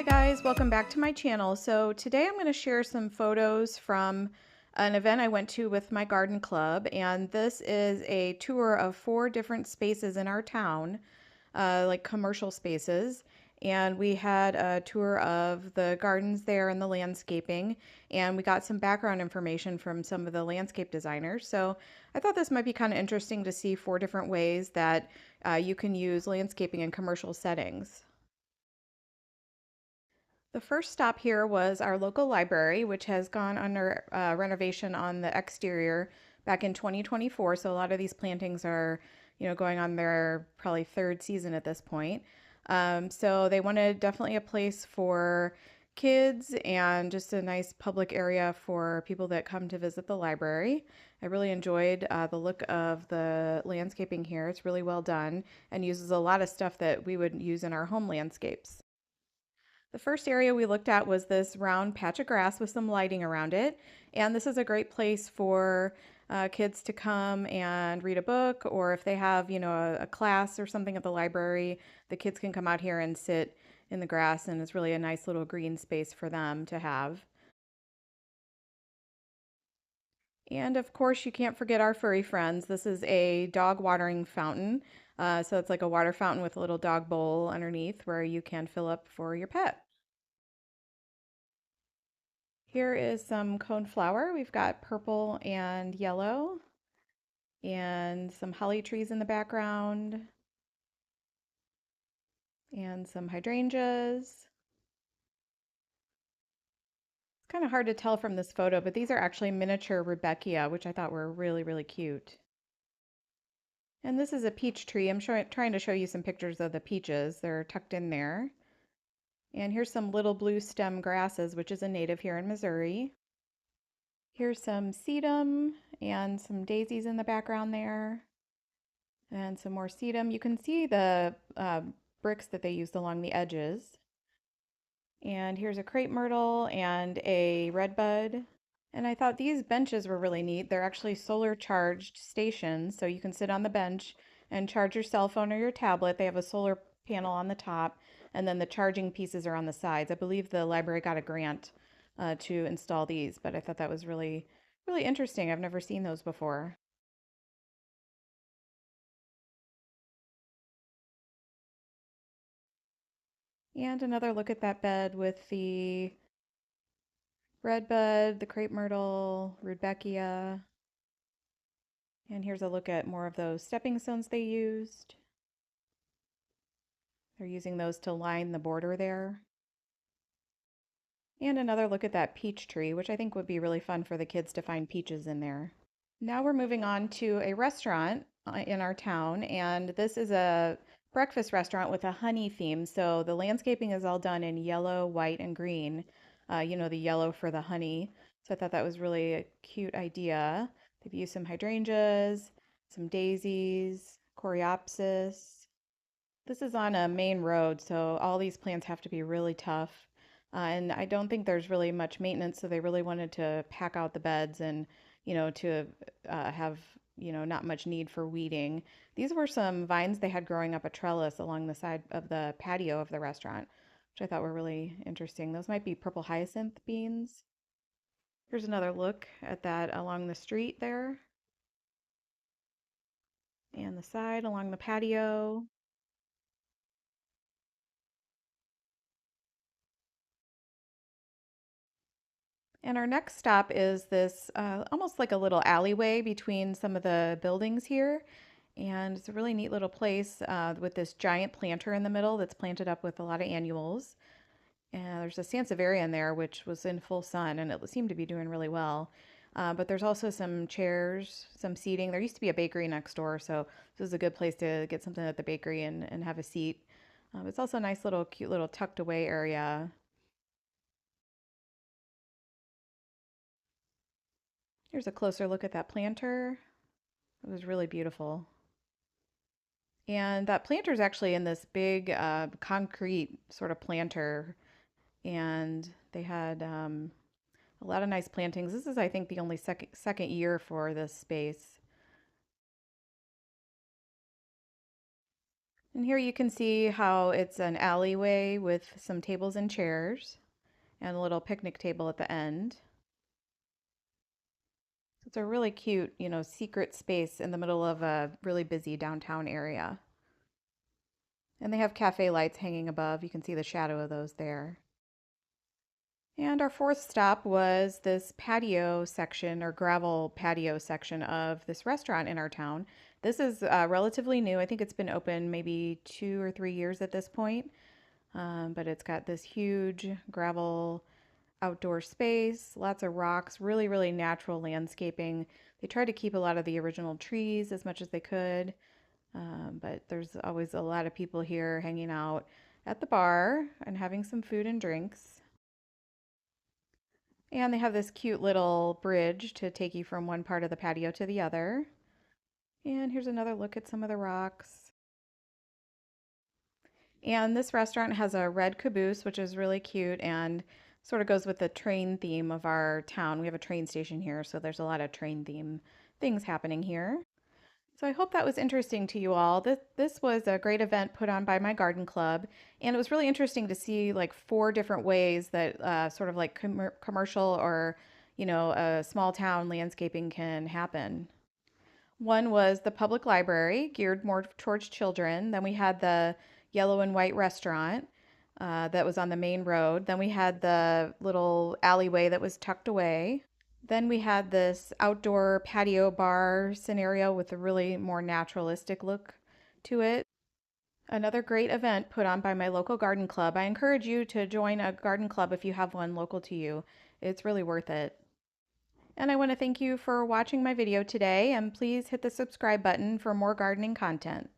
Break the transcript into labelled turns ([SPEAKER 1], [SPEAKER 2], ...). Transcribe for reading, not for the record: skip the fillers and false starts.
[SPEAKER 1] Hi guys, welcome back to my channel. So today I'm going to share some photos from an event I went to with my garden club, and this is a tour of 4 different spaces in our town, like commercial spaces. And we had a tour of the gardens there and the landscaping, and we got some background information from some of the landscape designers. So I thought this might be kind of interesting to see 4 different ways that you can use landscaping in commercial settings. The first stop here was our local library, which has gone under renovation on the exterior back in 2024. So a lot of these plantings are, going on their probably 3rd season at this point. So they wanted definitely a place for kids and just a nice public area for people that come to visit the library. I really enjoyed the look of the landscaping here. It's really well done and uses a lot of stuff that we would use in our home landscapes. The first area we looked at was this round patch of grass with some lighting around it. And this is a great place for kids to come and read a book, or if they have, a class or something at the library, the kids can come out here and sit in the grass, and it's really a nice little green space for them to have. And of course, you can't forget our furry friends. This is a dog watering fountain. So it's like a water fountain with a little dog bowl underneath where you can fill up for your pet. Here is some coneflower. We've got purple and yellow, and some holly trees in the background, and some hydrangeas. It's kind of hard to tell from this photo, but these are actually miniature Rudbeckia, which I thought were really, really cute. And this is a peach tree. I'm trying to show you some pictures of the peaches. They're tucked in there. And here's some little blue stem grasses, which is a native here in Missouri. Here's some sedum and some daisies in the background there. And some more sedum. You can see the bricks that they used along the edges. And here's a crepe myrtle and a redbud. And I thought these benches were really neat. They're actually solar charged stations, so you can sit on the bench and charge your cell phone or your tablet. They have a solar panel on the top, and then the charging pieces are on the sides. I believe the library got a grant to install these, but I thought that was really, really interesting. I've never seen those before. And another look at that bed with the redbud, the crepe myrtle, rudbeckia. And here's a look at more of those stepping stones they used. They're using those to line the border there. And another look at that peach tree, which I think would be really fun for the kids to find peaches in there. Now we're moving on to a restaurant in our town, and this is a breakfast restaurant with a honey theme. So the landscaping is all done in yellow, white, and green. The yellow for the honey. So I thought that was really a cute idea. They've used some hydrangeas, some daisies, coreopsis. This is on a main road, so all these plants have to be really tough. And I don't think there's really much maintenance, so they really wanted to pack out the beds and, to have, not much need for weeding. These were some vines they had growing up a trellis along the side of the patio of the restaurant, which I thought were really interesting. Those might be purple hyacinth beans. Here's another look at that along the street there and the side along the patio. And our next stop is this almost like a little alleyway between some of the buildings here. And it's a really neat little place with this giant planter in the middle that's planted up with a lot of annuals. And there's a Sansevieria in there, which was in full sun, and it seemed to be doing really well. But there's also some chairs, some seating. There used to be a bakery next door, so this is a good place to get something at the bakery and have a seat. It's also a nice little, cute little tucked away area. Here's a closer look at that planter. It was really beautiful. And that planter is actually in this big concrete sort of planter. And they had a lot of nice plantings. This is, I think, the only second year for this space. And here you can see how it's an alleyway with some tables and chairs and a little picnic table at the end. It's a really cute, secret space in the middle of a really busy downtown area. And they have cafe lights hanging above. You can see the shadow of those there. And our fourth stop was this patio section or gravel patio section of this restaurant in our town. This is relatively new. I think it's been open maybe 2 or 3 years at this point. But it's got this huge gravel outdoor space, lots of rocks, really, really natural landscaping. They tried to keep a lot of the original trees as much as they could, but there's always a lot of people here hanging out at the bar and having some food and drinks. And they have this cute little bridge to take you from one part of the patio to the other. And here's another look at some of the rocks. And this restaurant has a red caboose, which is really cute and sort of goes with the train theme of our town. We have a train station here, so there's a lot of train theme things happening here. So I hope that was interesting to you all. This was a great event put on by my garden club, and it was really interesting to see like 4 different ways that sort of like commercial or a small town landscaping can happen. One was the public library, geared more towards children. Then we had the yellow and white restaurant that was on the main road. Then we had the little alleyway that was tucked away. Then we had this outdoor patio bar scenario with a really more naturalistic look to it. Another great event put on by my local garden club. I encourage you to join a garden club if you have one local to you. It's really worth it. And I want to thank you for watching my video today, and please hit the subscribe button for more gardening content.